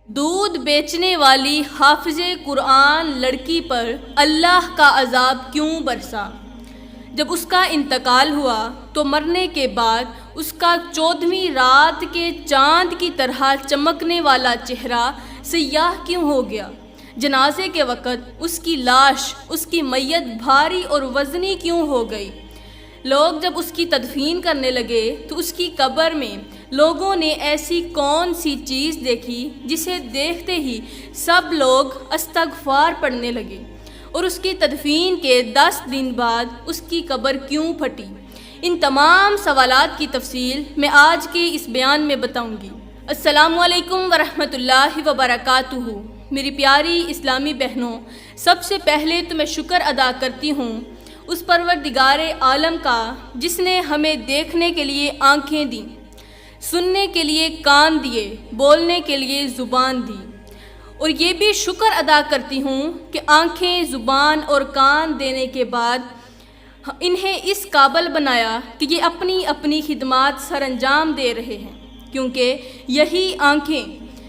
دودھ بیچنے والی حافظ قرآن لڑکی پر اللہ کا عذاب کیوں برسا؟ جب اس کا انتقال ہوا تو مرنے کے بعد اس کا 14ویں رات کے چاند کی طرح چمکنے والا چہرہ سیاہ کیوں ہو گیا؟ جنازے کے وقت اس کی لاش، اس کی میت بھاری اور وزنی کیوں ہو گئی؟ لوگ جب اس کی تدفین کرنے لگے تو اس کی قبر میں لوگوں نے ایسی کون سی چیز دیکھی جسے دیکھتے ہی سب لوگ استغفار پڑھنے لگے، اور اس کی تدفین کے 10 دن بعد اس کی قبر کیوں پھٹی؟ ان تمام سوالات کی تفصیل میں آج کے اس بیان میں بتاؤں گی۔ السلام علیکم ورحمۃ اللہ وبرکاتہ۔ میری پیاری اسلامی بہنوں، سب سے پہلے تو میں شکر ادا کرتی ہوں اس پروردگار عالم کا جس نے ہمیں دیکھنے کے لیے آنکھیں دیں، سننے کے لیے کان دیے، بولنے کے لیے زبان دی، اور یہ بھی شکر ادا کرتی ہوں کہ آنکھیں، زبان اور کان دینے کے بعد انہیں اس قابل بنایا کہ یہ اپنی اپنی خدمات سر انجام دے رہے ہیں، کیونکہ یہی آنکھیں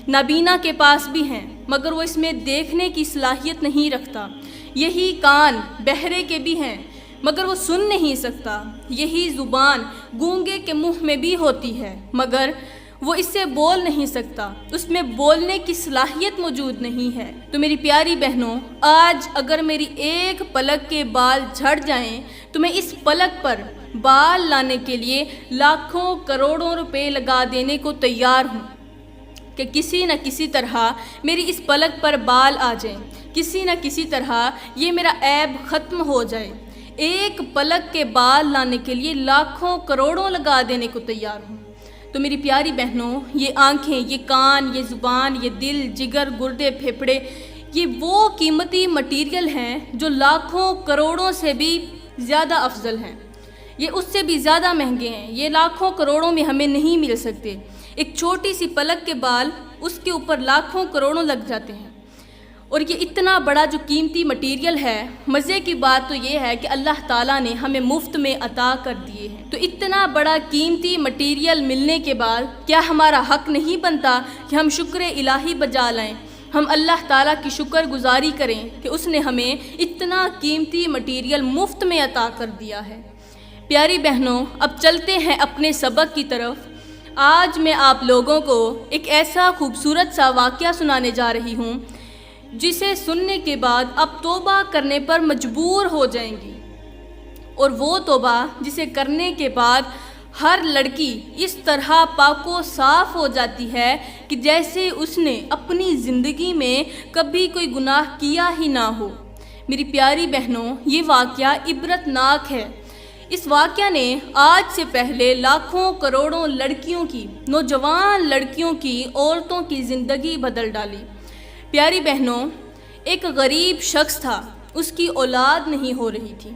نابینا کے پاس بھی ہیں مگر وہ اس میں دیکھنے کی صلاحیت نہیں رکھتا، یہی کان بہرے کے بھی ہیں مگر وہ سن نہیں سکتا، یہی زبان گونگے کے منہ میں بھی ہوتی ہے مگر وہ اس سے بول نہیں سکتا، اس میں بولنے کی صلاحیت موجود نہیں ہے۔ تو میری پیاری بہنوں، آج اگر میری ایک پلک کے بال جھڑ جائیں تو میں اس پلک پر بال لانے کے لیے لاکھوں کروڑوں روپے لگا دینے کو تیار ہوں کہ کسی نہ کسی طرح میری اس پلک پر بال آ جائیں، کسی نہ کسی طرح یہ میرا عیب ختم ہو جائے۔ ایک پلک کے بال لانے کے لیے لاکھوں کروڑوں لگا دینے کو تیار ہوں۔ تو میری پیاری بہنوں، یہ آنکھیں، یہ کان، یہ زبان، یہ دل، جگر، گردے، پھیپھڑے، یہ وہ قیمتی مٹیریل ہیں جو لاکھوں کروڑوں سے بھی زیادہ افضل ہیں، یہ اس سے بھی زیادہ مہنگے ہیں، یہ لاکھوں کروڑوں میں ہمیں نہیں مل سکتے۔ ایک چھوٹی سی پلک کے بال، اس کے اوپر لاکھوں کروڑوں لگ جاتے ہیں، اور یہ اتنا بڑا جو قیمتی مٹیریل ہے، مزے کی بات تو یہ ہے کہ اللہ تعالیٰ نے ہمیں مفت میں عطا کر دیے ہیں۔ تو اتنا بڑا قیمتی مٹیریل ملنے کے بعد کیا ہمارا حق نہیں بنتا کہ ہم شکر الہی بجا لائیں، ہم اللہ تعالیٰ کی شکر گزاری کریں کہ اس نے ہمیں اتنا قیمتی مٹیریل مفت میں عطا کر دیا ہے۔ پیاری بہنوں، اب چلتے ہیں اپنے سبق کی طرف۔ آج میں آپ لوگوں کو ایک ایسا خوبصورت سا واقعہ سنانے جا رہی ہوں جسے سننے کے بعد آپ توبہ کرنے پر مجبور ہو جائیں گی، اور وہ توبہ جسے کرنے کے بعد ہر لڑکی اس طرح پاک و صاف ہو جاتی ہے کہ جیسے اس نے اپنی زندگی میں کبھی کوئی گناہ کیا ہی نہ ہو۔ میری پیاری بہنوں، یہ واقعہ عبرت ناک ہے۔ اس واقعہ نے آج سے پہلے لاکھوں کروڑوں لڑکیوں کی، نوجوان لڑکیوں کی، عورتوں کی زندگی بدل ڈالی۔ پیاری بہنوں، ایک غریب شخص تھا، اس کی اولاد نہیں ہو رہی تھی،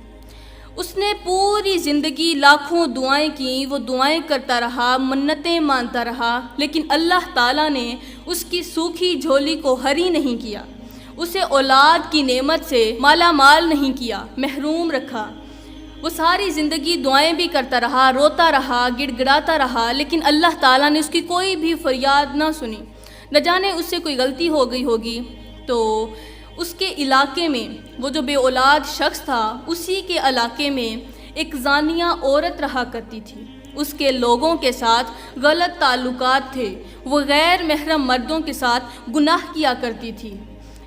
اس نے پوری زندگی لاکھوں دعائیں کی، وہ دعائیں کرتا رہا، منتیں مانتا رہا، لیکن اللہ تعالیٰ نے اس کی سوکھی جھولی کو ہری نہیں کیا، اسے اولاد کی نعمت سے مالا مال نہیں کیا، محروم رکھا۔ وہ ساری زندگی دعائیں بھی کرتا رہا، روتا رہا، گڑ گڑاتا رہا، لیکن اللہ تعالیٰ نے اس کی کوئی بھی فریاد نہ سنی۔ نہ جانے اس سے کوئی غلطی ہو گئی ہوگی، تو اس کے علاقے میں، وہ جو بے اولاد شخص تھا، اسی کے علاقے میں ایک زانیہ عورت رہا کرتی تھی، اس کے لوگوں کے ساتھ غلط تعلقات تھے، وہ غیر محرم مردوں کے ساتھ گناہ کیا کرتی تھی۔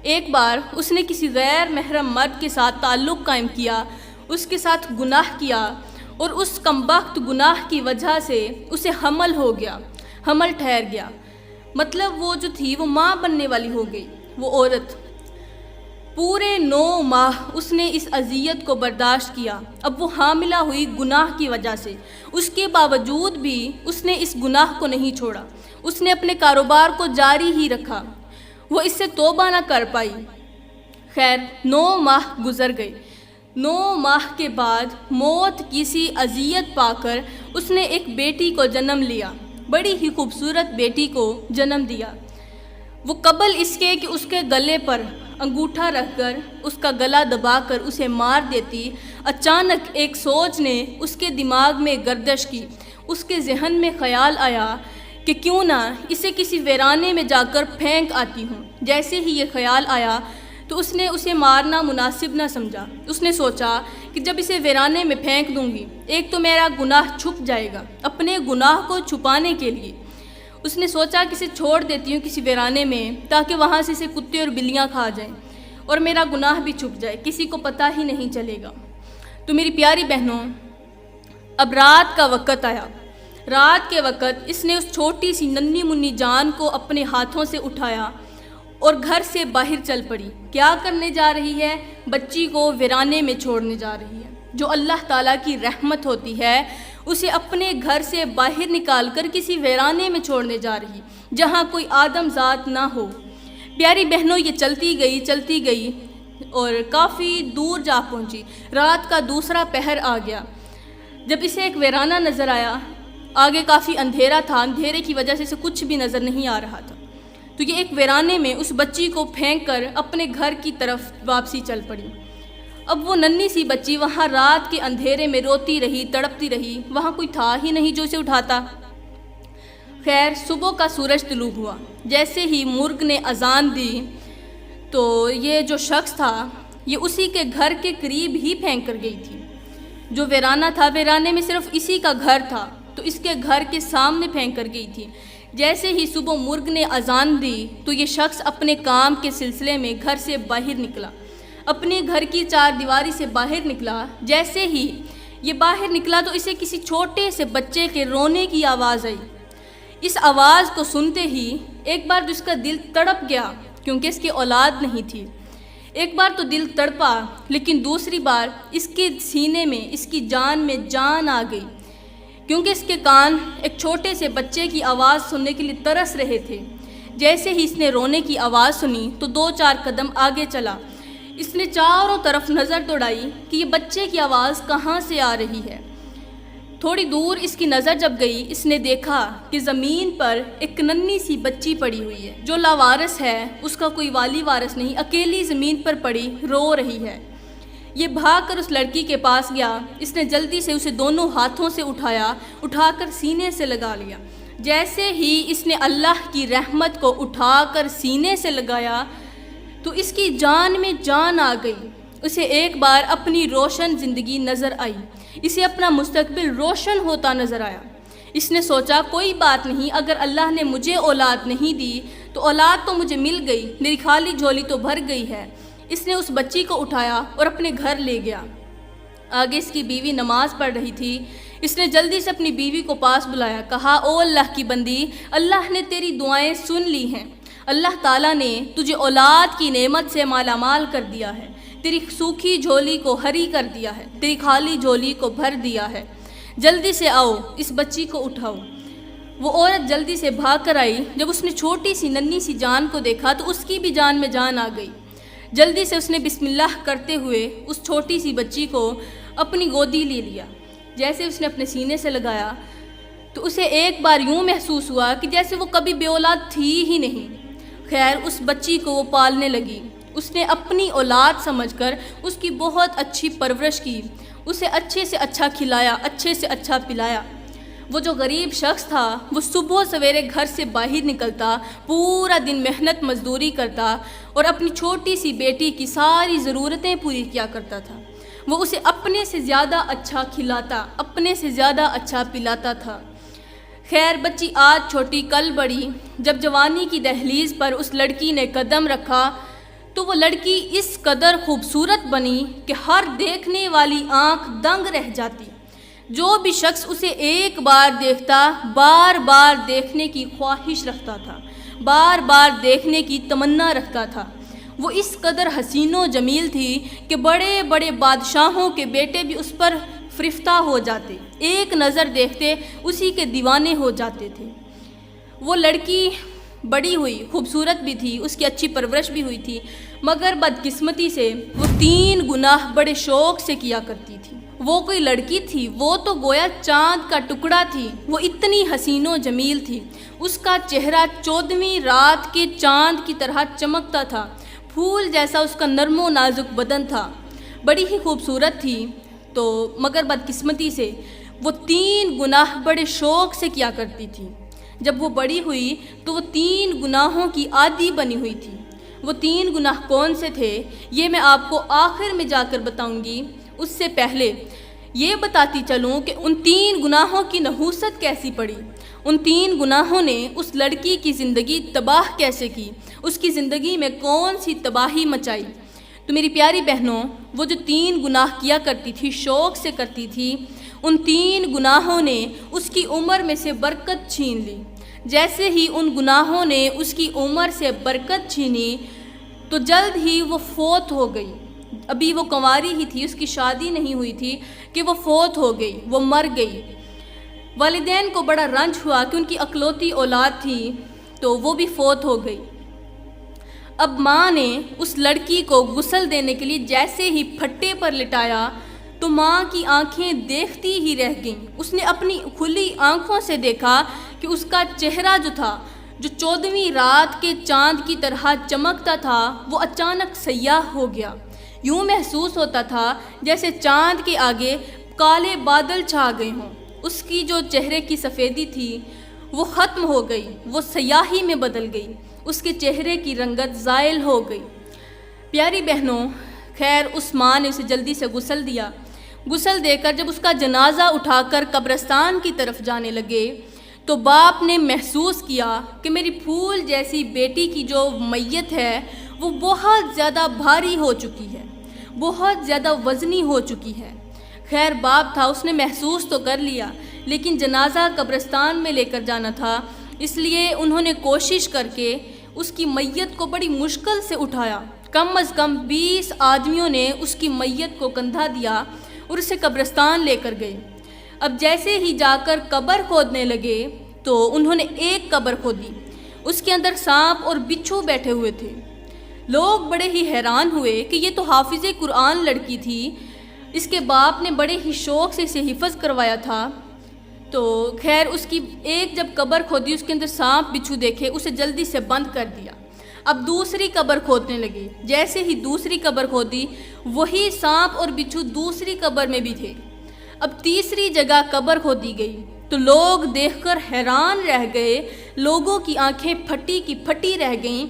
ایک بار اس نے کسی غیر محرم مرد کے ساتھ تعلق قائم کیا، اس کے ساتھ گناہ کیا، اور اس کمبخت گناہ کی وجہ سے اسے حمل ہو گیا، حمل ٹھہر گیا، مطلب وہ جو تھی وہ ماں بننے والی ہو گئی۔ وہ عورت پورے 9 ماہ اس نے اس اذیت کو برداشت کیا، اب وہ حاملہ ہوئی گناہ کی وجہ سے، اس کے باوجود بھی اس نے اس گناہ کو نہیں چھوڑا، اس نے اپنے کاروبار کو جاری ہی رکھا، وہ اس سے توبہ نہ کر پائی۔ خیر، 9 ماہ گزر گئے۔ 9 ماہ کے بعد موت کی سی اذیت پا کر اس نے ایک بیٹی کو جنم لیا، بڑی ہی خوبصورت بیٹی کو جنم دیا۔ وہ قبل اس کے کہ اس کے گلے پر انگوٹھا رکھ کر اس کا گلا دبا کر اسے مار دیتی، اچانک ایک سوچ نے اس کے دماغ میں گردش کی، اس کے ذہن میں خیال آیا کہ کیوں نہ اسے کسی ویرانے میں جا کر پھینک آتی ہوں۔ جیسے ہی یہ خیال آیا تو اس نے اسے مارنا مناسب نہ سمجھا۔ اس نے سوچا کہ جب اسے ویرانے میں پھینک دوں گی، ایک تو میرا گناہ چھپ جائے گا۔ اپنے گناہ کو چھپانے کے لیے اس نے سوچا کہ اسے چھوڑ دیتی ہوں کسی ویرانے میں، تاکہ وہاں سے اسے کتے اور بلیاں کھا جائیں اور میرا گناہ بھی چھپ جائے، کسی کو پتہ ہی نہیں چلے گا۔ تو میری پیاری بہنوں، اب رات کا وقت آیا۔ رات کے وقت اس نے اس چھوٹی سی ننھی منی جان کو اپنے ہاتھوں سے اٹھایا اور گھر سے باہر چل پڑی۔ کیا کرنے جا رہی ہے؟ بچی کو ویرانے میں چھوڑنے جا رہی ہے۔ جو اللہ تعالیٰ کی رحمت ہوتی ہے اسے اپنے گھر سے باہر نکال کر کسی ویرانے میں چھوڑنے جا رہی، جہاں کوئی آدم ذات نہ ہو۔ پیاری بہنوں، یہ چلتی گئی اور کافی دور جا پہنچی۔ رات کا دوسرا پہر آ گیا۔ جب اسے ایک ویرانہ نظر آیا، آگے کافی اندھیرا تھا، اندھیرے کی وجہ سے اسے کچھ بھی نظر نہیں آ رہا تھا، تو یہ ایک ویرانے میں اس بچی کو پھینک کر اپنے گھر کی طرف واپسی چل پڑی۔ اب وہ ننھی سی بچی وہاں رات کے اندھیرے میں روتی رہی، تڑپتی رہی، وہاں کوئی تھا ہی نہیں جو اسے اٹھاتا۔ خیر، صبح کا سورج طلوع ہوا۔ جیسے ہی مرغ نے اذان دی تو یہ جو شخص تھا یہ اسی کے گھر کے قریب ہی پھینک کر گئی تھی۔ جو ویرانہ تھا، ویرانے میں صرف اسی کا گھر تھا، تو اس کے گھر کے سامنے پھینک کر گئی تھی۔ جیسے ہی صبح مرغ نے اذان دی تو یہ شخص اپنے کام کے سلسلے میں گھر سے باہر نکلا، اپنے گھر کی چار دیواری سے باہر نکلا۔ جیسے ہی یہ باہر نکلا تو اسے کسی چھوٹے سے بچے کے رونے کی آواز آئی۔ اس آواز کو سنتے ہی ایک بار تو اس کا دل تڑپ گیا، کیونکہ اس کی اولاد نہیں تھی۔ ایک بار تو دل تڑپا، لیکن دوسری بار اس کے سینے میں، اس کی جان میں جان آ گئی، کیونکہ اس کے کان ایک چھوٹے سے بچے کی آواز سننے کے لیے ترس رہے تھے۔ جیسے ہی اس نے رونے کی آواز سنی تو 2-4 قدم آگے چلا۔ اس نے چاروں طرف نظر دوڑائی کہ یہ بچے کی آواز کہاں سے آ رہی ہے۔ تھوڑی دور اس کی نظر جب گئی، اس نے دیکھا کہ زمین پر ایک ننھی سی بچی پڑی ہوئی ہے، جو لاوارث ہے، اس کا کوئی والی وارث نہیں، اکیلی زمین پر پڑی رو رہی ہے۔ یہ بھاگ کر اس لڑکی کے پاس گیا۔ اس نے جلدی سے اسے دونوں ہاتھوں سے اٹھا کر سینے سے لگا لیا۔ جیسے ہی اس نے اللہ کی رحمت کو اٹھا کر سینے سے لگایا تو اس کی جان میں جان آ گئی۔ اسے ایک بار اپنی روشن زندگی نظر آئی، اسے اپنا مستقبل روشن ہوتا نظر آیا۔ اس نے سوچا کوئی بات نہیں، اگر اللہ نے مجھے اولاد نہیں دی تو اولاد تو مجھے مل گئی، میری خالی جھولی تو بھر گئی ہے۔ اس نے اس بچی کو اٹھایا اور اپنے گھر لے گیا۔ آگے اس کی بیوی نماز پڑھ رہی تھی۔ اس نے جلدی سے اپنی بیوی کو پاس بلایا، کہا او اللہ کی بندی، اللہ نے تیری دعائیں سن لی ہیں، اللہ تعالیٰ نے تجھے اولاد کی نعمت سے مالا مال کر دیا ہے، تیری سوکھی جھولی کو ہری کر دیا ہے، تیری خالی جھولی کو بھر دیا ہے، جلدی سے آؤ اس بچی کو اٹھاؤ۔ وہ عورت جلدی سے بھاگ کر آئی۔ جب اس نے چھوٹی سی ننھی سی جان کو دیکھا تو اس کی بھی جان میں جان آ گئی۔ جلدی سے اس نے بسم اللہ کرتے ہوئے اس چھوٹی سی بچی کو اپنی گودی لے لیا۔ جیسے اس نے اپنے سینے سے لگایا تو اسے ایک بار یوں محسوس ہوا کہ جیسے وہ کبھی بے اولاد تھی ہی نہیں۔ خیر، اس بچی کو وہ پالنے لگی۔ اس نے اپنی اولاد سمجھ کر اس کی بہت اچھی پرورش کی، اسے اچھے سے اچھا کھلایا، اچھے سے اچھا پلایا۔ وہ جو غریب شخص تھا وہ صبح سویرے گھر سے باہر نکلتا، پورا دن محنت مزدوری کرتا اور اپنی چھوٹی سی بیٹی کی ساری ضرورتیں پوری کیا کرتا تھا۔ وہ اسے اپنے سے زیادہ اچھا کھلاتا، اپنے سے زیادہ اچھا پلاتا تھا۔ خیر، بچی آج چھوٹی کل بڑی۔ جب جوانی کی دہلیز پر اس لڑکی نے قدم رکھا تو وہ لڑکی اس قدر خوبصورت بنی کہ ہر دیکھنے والی آنکھ دنگ رہ جاتی۔ جو بھی شخص اسے ایک بار دیکھتا، بار بار دیکھنے کی خواہش رکھتا تھا، بار بار دیکھنے کی تمنا رکھتا تھا۔ وہ اس قدر حسین و جمیل تھی کہ بڑے بڑے بادشاہوں کے بیٹے بھی اس پر فرفتہ ہو جاتے، ایک نظر دیکھتے اسی کے دیوانے ہو جاتے تھے۔ وہ لڑکی بڑی ہوئی، خوبصورت بھی تھی، اس کی اچھی پرورش بھی ہوئی تھی، مگر بدقسمتی سے وہ 3 گناہ بڑے شوق سے کیا کرتی تھی۔ وہ کوئی لڑکی تھی، وہ تو گویا چاند کا ٹکڑا تھی، وہ اتنی حسین و جمیل تھی، اس کا چہرہ 14ویں رات کے چاند کی طرح چمکتا تھا، پھول جیسا اس کا نرم و نازک بدن تھا، بڑی ہی خوبصورت تھی۔ تو مگر بدقسمتی سے وہ 3 گناہ بڑے شوق سے کیا کرتی تھی۔ جب وہ بڑی ہوئی تو وہ 3 گناہوں کی عادی بنی ہوئی تھی۔ وہ 3 گناہ کون سے تھے یہ میں آپ کو آخر میں جا کر بتاؤں گی۔ اس سے پہلے یہ بتاتی چلوں کہ ان 3 گناہوں کی نحوست کیسی پڑی، ان 3 گناہوں نے اس لڑکی کی زندگی تباہ کیسے کی، اس کی زندگی میں کون سی تباہی مچائی۔ تو میری پیاری بہنوں، وہ جو 3 گناہ کیا کرتی تھی، شوق سے کرتی تھی، ان 3 گناہوں نے اس کی عمر میں سے برکت چھین لی۔ جیسے ہی ان گناہوں نے اس کی عمر سے برکت چھینی تو جلد ہی وہ فوت ہو گئی۔ ابھی وہ کنواری ہی تھی، اس کی شادی نہیں ہوئی تھی کہ وہ فوت ہو گئی، وہ مر گئی۔ والدین کو بڑا رنج ہوا کہ ان کی اکلوتی اولاد تھی تو وہ بھی فوت ہو گئی۔ اب ماں نے اس لڑکی کو غسل دینے کے لیے جیسے ہی پھٹے پر لٹایا تو ماں کی آنکھیں دیکھتی ہی رہ گئیں۔ اس نے اپنی کھلی آنکھوں سے دیکھا کہ اس کا چہرہ جو تھا، جو 14ویں رات کے چاند کی طرح چمکتا تھا، وہ اچانک سیاہ ہو گیا۔ یوں محسوس ہوتا تھا جیسے چاند کے آگے کالے بادل چھا گئے ہوں۔ اس کی جو چہرے کی سفیدی تھی وہ ختم ہو گئی، وہ سیاہی میں بدل گئی، اس کے چہرے کی رنگت زائل ہو گئی۔ پیاری بہنوں، خیر اس ماں نے اسے جلدی سے غسل دیا۔ غسل دے کر جب اس کا جنازہ اٹھا کر قبرستان کی طرف جانے لگے تو باپ نے محسوس کیا کہ میری پھول جیسی بیٹی کی جو میت ہے وہ بہت زیادہ بھاری ہو چکی ہے، بہت زیادہ وزنی ہو چکی ہے۔ خیر باپ تھا، اس نے محسوس تو کر لیا، لیکن جنازہ قبرستان میں لے کر جانا تھا، اس لیے انہوں نے کوشش کر کے اس کی میت کو بڑی مشکل سے اٹھایا۔ کم از کم 20 آدمیوں نے اس کی میت کو کندھا دیا اور اسے قبرستان لے کر گئے۔ اب جیسے ہی جا کر قبر کھودنے لگے تو انہوں نے ایک قبر کھودی، اس کے اندر سانپ اور بچھو بیٹھے ہوئے تھے۔ لوگ بڑے ہی حیران ہوئے کہ یہ تو حافظ قرآن لڑکی تھی، اس کے باپ نے بڑے ہی شوق سے اسے حفظ کروایا تھا۔ تو خیر اس کی ایک جب قبر کھودی، اس کے اندر سانپ بچھو دیکھے، اسے جلدی سے بند کر دیا۔ اب دوسری قبر کھودنے لگے، جیسے ہی دوسری قبر کھودی وہی سانپ اور بچھو دوسری قبر میں بھی تھے۔ اب تیسری جگہ قبر کھودی گئی تو لوگ دیکھ کر حیران رہ گئے، لوگوں کی آنکھیں پھٹی کی پھٹی رہ گئیں۔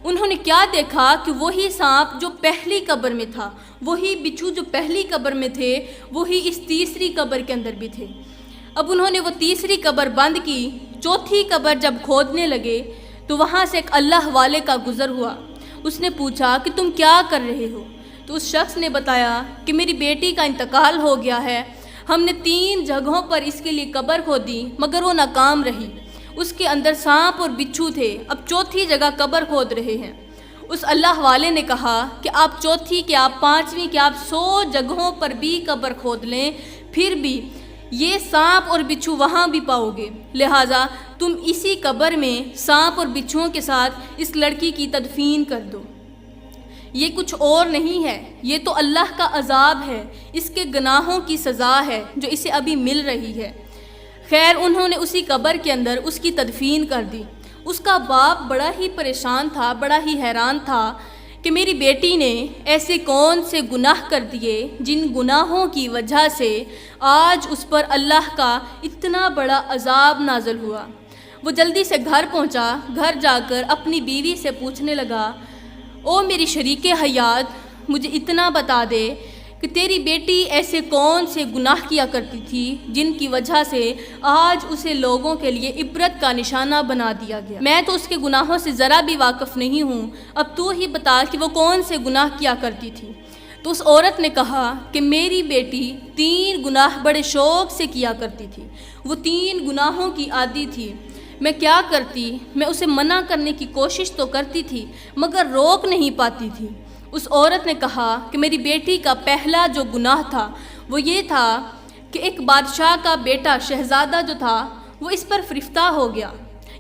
انہوں نے کیا دیکھا کہ وہی سانپ جو پہلی قبر میں تھا، وہی بچھو جو پہلی قبر میں تھے، وہی اس تیسری قبر کے اندر بھی تھے۔ اب انہوں نے وہ تیسری قبر بند کی، چوتھی قبر جب کھودنے لگے تو وہاں سے ایک اللہ والے کا گزر ہوا۔ اس نے پوچھا کہ تم کیا کر رہے ہو؟ تو اس شخص نے بتایا کہ میری بیٹی کا انتقال ہو گیا ہے، ہم نے 3 جگہوں پر اس کے لیے قبر کھودی مگر وہ ناکام رہی، اس کے اندر سانپ اور بچھو تھے، اب چوتھی جگہ قبر کھود رہے ہیں۔ اس اللہ والے نے کہا کہ آپ چوتھی کہ آپ 5ویں کہ آپ 100 جگہوں پر بھی قبر کھود لیں، پھر بھی یہ سانپ اور بچھو وہاں بھی پاؤ گے، لہٰذا تم اسی قبر میں سانپ اور بچھوؤں کے ساتھ اس لڑکی کی تدفین کر دو۔ یہ کچھ اور نہیں ہے، یہ تو اللہ کا عذاب ہے، اس کے گناہوں کی سزا ہے جو اسے ابھی مل رہی ہے۔ خیر انہوں نے اسی قبر کے اندر اس کی تدفین کر دی۔ اس کا باپ بڑا ہی پریشان تھا، بڑا ہی حیران تھا کہ میری بیٹی نے ایسے کون سے گناہ کر دیے جن گناہوں کی وجہ سے آج اس پر اللہ کا اتنا بڑا عذاب نازل ہوا۔ وہ جلدی سے گھر پہنچا، گھر جا کر اپنی بیوی سے پوچھنے لگا، او میری شریک حیات، مجھے اتنا بتا دے کہ تیری بیٹی ایسے کون سے گناہ کیا کرتی تھی جن کی وجہ سے آج اسے لوگوں کے لیے عبرت کا نشانہ بنا دیا گیا؟ میں تو اس کے گناہوں سے ذرا بھی واقف نہیں ہوں، اب تو ہی بتا کہ وہ کون سے گناہ کیا کرتی تھی۔ تو اس عورت نے کہا کہ میری بیٹی 3 گناہ بڑے شوق سے کیا کرتی تھی، وہ 3 گناہوں کی عادی تھی۔ میں کیا کرتی؟ میں اسے منع کرنے کی کوشش تو کرتی تھی مگر روک نہیں پاتی تھی۔ اس عورت نے کہا کہ میری بیٹی کا پہلا جو گناہ تھا وہ یہ تھا کہ ایک بادشاہ کا بیٹا شہزادہ جو تھا وہ اس پر فرفتہ ہو گیا،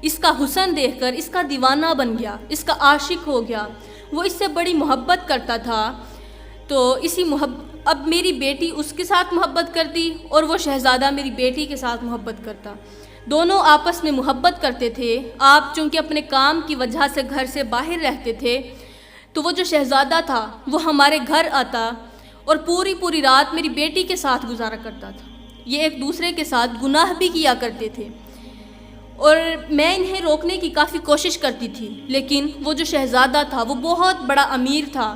اس کا حسن دیکھ کر اس کا دیوانہ بن گیا، اس کا عاشق ہو گیا، وہ اس سے بڑی محبت کرتا تھا۔ تو اب میری بیٹی اس کے ساتھ محبت کرتی اور وہ شہزادہ میری بیٹی کے ساتھ محبت کرتا، دونوں آپس میں محبت کرتے تھے۔ آپ چونکہ اپنے کام کی وجہ سے گھر سے باہر رہتے تھے تو وہ جو شہزادہ تھا وہ ہمارے گھر آتا اور پوری رات میری بیٹی کے ساتھ گزارا کرتا تھا۔ یہ ایک دوسرے کے ساتھ گناہ بھی کیا کرتے تھے۔ اور میں انہیں روکنے کی کافی کوشش کرتی تھی، لیکن وہ جو شہزادہ تھا وہ بہت بڑا امیر تھا۔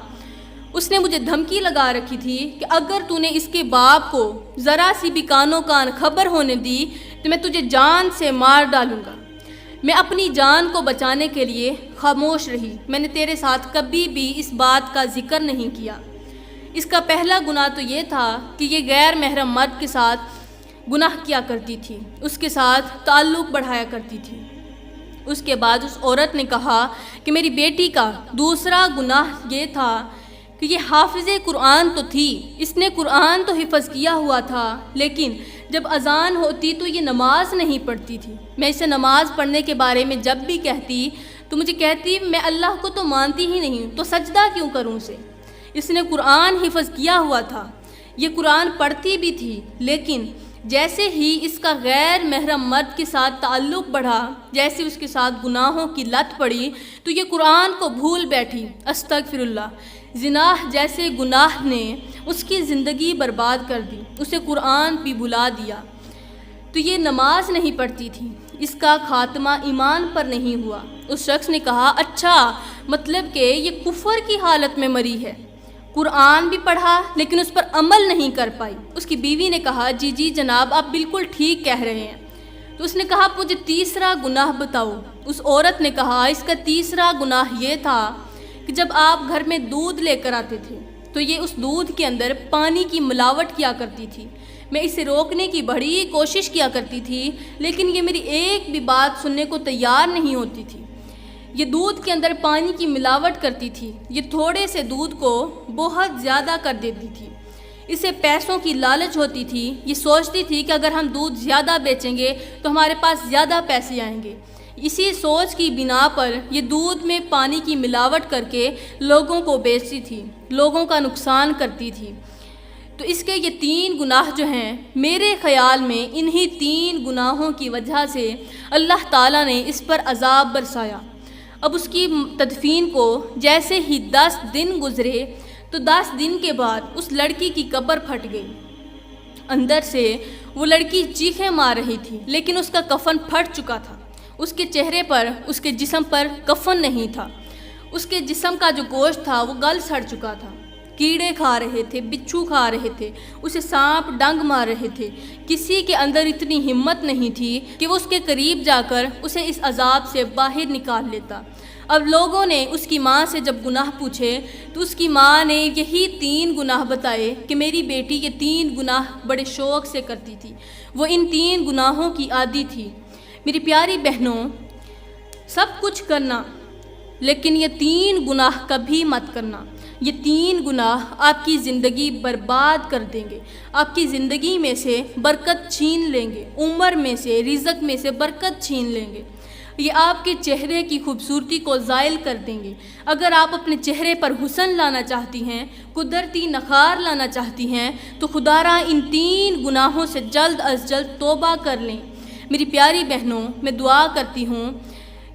اس نے مجھے دھمکی لگا رکھی تھی کہ اگر تو نے اس کے باپ کو ذرا سی بھی کانوں کان خبر ہونے دی تو میں تجھے جان سے مار ڈالوں گا۔ میں اپنی جان کو بچانے کے لیے خاموش رہی۔ میں نے تیرے ساتھ کبھی بھی اس بات کا ذکر نہیں کیا۔ اس کا پہلا گناہ تو یہ تھا کہ یہ غیر محرم مرد کے ساتھ گناہ کیا کرتی تھی، اس کے ساتھ تعلق بڑھایا کرتی تھی۔ اس کے بعد اس عورت نے کہا کہ میری بیٹی کا دوسرا گناہ یہ تھا کہ یہ حافظ قرآن تو تھی، اس نے قرآن تو حفظ کیا ہوا تھا، لیکن جب اذان ہوتی تو یہ نماز نہیں پڑھتی تھی۔ میں اسے نماز پڑھنے کے بارے میں جب بھی کہتی تو مجھے کہتی میں اللہ کو تو مانتی ہی نہیں، تو سجدہ کیوں کروں اسے؟ اس نے قرآن حفظ کیا ہوا تھا، یہ قرآن پڑھتی بھی تھی، لیکن جیسے ہی اس کا غیر محرم مرد کے ساتھ تعلق بڑھا، جیسے اس کے ساتھ گناہوں کی لت پڑی تو یہ قرآن کو بھول بیٹھی۔ استغفر اللہ، زنا جیسے گناہ نے اس کی زندگی برباد کر دی، اسے قرآن بھی بھلا دیا۔ تو یہ نماز نہیں پڑھتی تھی، اس کا خاتمہ ایمان پر نہیں ہوا۔ اس شخص نے کہا اچھا، مطلب کہ یہ کفر کی حالت میں مری ہے، قرآن بھی پڑھا لیکن اس پر عمل نہیں کر پائی۔ اس کی بیوی نے کہا جی جناب، آپ بالکل ٹھیک کہہ رہے ہیں۔ تو اس نے کہا مجھے تیسرا گناہ بتاؤ۔ اس عورت نے کہا اس کا تیسرا گناہ یہ تھا کہ جب آپ گھر میں دودھ لے کر آتے تھے تو یہ اس دودھ کے اندر پانی کی ملاوٹ کیا کرتی تھی۔ میں اسے روکنے کی بڑی کوشش کیا کرتی تھی، لیکن یہ میری ایک بھی بات سننے کو تیار نہیں ہوتی تھی۔ یہ دودھ کے اندر پانی کی ملاوٹ کرتی تھی، یہ تھوڑے سے دودھ کو بہت زیادہ کر دیتی تھی۔ اسے پیسوں کی لالچ ہوتی تھی، یہ سوچتی تھی کہ اگر ہم دودھ زیادہ بیچیں گے تو ہمارے پاس زیادہ پیسے آئیں گے۔ اسی سوچ کی بنا پر یہ دودھ میں پانی کی ملاوٹ کر کے لوگوں کو بیچتی تھی، لوگوں کا نقصان کرتی تھی۔ تو اس کے یہ 3 گناہ جو ہیں، میرے خیال میں انہی 3 گناہوں کی وجہ سے اللہ تعالیٰ نے اس پر عذاب برسایا۔ اب اس کی تدفین کو جیسے ہی 10 دن گزرے تو 10 دن کے بعد اس لڑکی کی قبر پھٹ گئی۔ اندر سے وہ لڑکی چیخیں مار رہی تھی، لیکن اس کا کفن پھٹ چکا تھا۔ اس کے چہرے پر، اس کے جسم پر کفن نہیں تھا۔ اس کے جسم کا جو گوشت تھا وہ گل سڑ چکا تھا، کیڑے کھا رہے تھے، بچھو کھا رہے تھے، اسے سانپ ڈنگ مار رہے تھے۔ کسی کے اندر اتنی ہمت نہیں تھی کہ وہ اس کے قریب جا کر اسے اس عذاب سے باہر نکال لیتا۔ اب لوگوں نے اس کی ماں سے جب گناہ پوچھے تو اس کی ماں نے یہی 3 گناہ بتائے کہ میری بیٹی یہ 3 گناہ بڑے شوق سے کرتی تھی، وہ ان 3 گناہوں کی عادی تھی۔ میری پیاری بہنوں، سب کچھ کرنا لیکن یہ 3 گناہ کبھی مت کرنا۔ یہ 3 گناہ آپ کی زندگی برباد کر دیں گے، آپ کی زندگی میں سے برکت چھین لیں گے، عمر میں سے، رزق میں سے برکت چھین لیں گے۔ یہ آپ کے چہرے کی خوبصورتی کو زائل کر دیں گے۔ اگر آپ اپنے چہرے پر حسن لانا چاہتی ہیں، قدرتی نخار لانا چاہتی ہیں، تو خدارا ان 3 گناہوں سے جلد از جلد توبہ کر لیں۔ میری پیاری بہنوں، میں دعا کرتی ہوں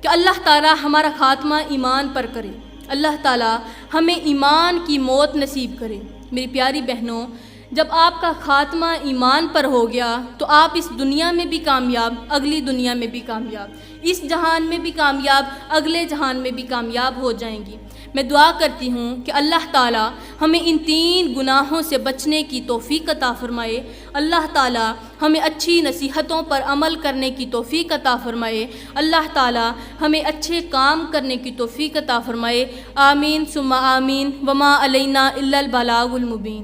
کہ اللہ تعالیٰ ہمارا خاتمہ ایمان پر کرے، اللہ تعالیٰ ہمیں ایمان کی موت نصیب کرے۔ میری پیاری بہنوں، جب آپ کا خاتمہ ایمان پر ہو گیا تو آپ اس دنیا میں بھی کامیاب، اگلی دنیا میں بھی کامیاب، اس جہان میں بھی کامیاب، اگلے جہان میں بھی کامیاب ہو جائیں گی۔ میں دعا کرتی ہوں کہ اللہ تعالیٰ ہمیں ان 3 گناہوں سے بچنے کی توفیق عطا فرمائے، اللہ تعالیٰ ہمیں اچھی نصیحتوں پر عمل کرنے کی توفیق عطا فرمائے، اللہ تعالیٰ ہمیں اچھے کام کرنے کی توفیق عطا فرمائے۔ آمین ثم آمین، وما علینا الا البلاغ المبین۔